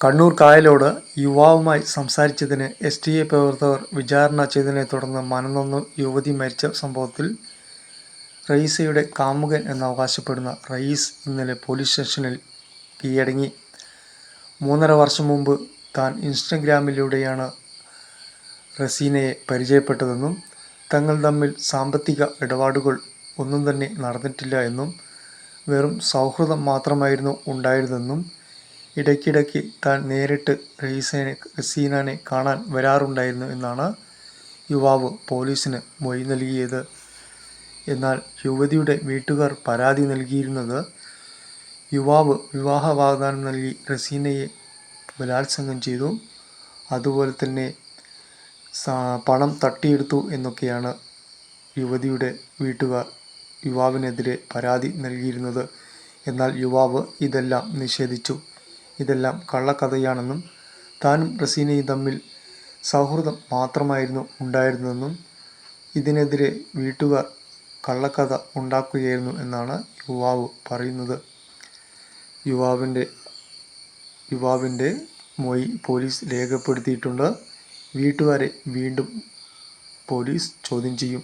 കണ്ണൂർ കായലോട് യുവാവുമായി സംസാരിച്ചതിന് എസ്.ടി.എ പ്രവർത്തകർ വിചാരണ ചെയ്തതിനെ തുടർന്ന് മനംനൊന്ത് യുവതി മരിച്ച സംഭവത്തിൽ റയീസയുടെ കാമുകൻ എന്നവകാശപ്പെടുന്ന റയീസ് ഇന്നലെ പോലീസ് സ്റ്റേഷനിൽ കീഴടങ്ങി. 3.5 വർഷം മുമ്പ് താൻ ഇൻസ്റ്റഗ്രാമിലൂടെയാണ് റസീനയെ പരിചയപ്പെട്ടതെന്നും തങ്ങൾ തമ്മിൽ സാമ്പത്തിക ഇടപാടുകൾ ഒന്നും തന്നെ നടന്നിട്ടില്ല എന്നും വെറും സൗഹൃദം മാത്രമായിരുന്നു ഉണ്ടായിരുന്നതെന്നും ഇടയ്ക്കിടയ്ക്ക് താൻ നേരിട്ട് റസീനയെ കാണാൻ വരാറുണ്ടായിരുന്നു എന്നാണ് യുവാവ് പോലീസിന് മൊഴി നൽകിയത്. എന്നാൽ യുവതിയുടെ വീട്ടുകാർ പരാതി നൽകിയിരുന്നത് യുവാവ് വിവാഹ വാഗ്ദാനം നൽകി റസീനയെ ബലാത്സംഗം ചെയ്തു, അതുപോലെ തന്നെ പണം തട്ടിയെടുത്തു എന്നൊക്കെയാണ്. യുവതിയുടെ വീട്ടുകാർ യുവാവിനെതിരെ പരാതി നൽകിയിരുന്നത്. എന്നാൽ യുവാവ് ഇതെല്ലാം നിഷേധിച്ചു. ഇതെല്ലാം കള്ളക്കഥയാണെന്നും താനും റസീനയും തമ്മിൽ സൗഹൃദം മാത്രമായിരുന്നു ഉണ്ടായിരുന്നതെന്നും ഇതിനെതിരെ വീട്ടുകാർ കള്ളക്കഥ ഉണ്ടാക്കുകയായിരുന്നു എന്നാണ് യുവാവ് പറയുന്നത്. യുവാവിൻ്റെ മൊഴി പോലീസ് രേഖപ്പെടുത്തിയിട്ടുണ്ട്. വീട്ടുകാരെ വീണ്ടും പോലീസ് ചോദ്യം ചെയ്യും.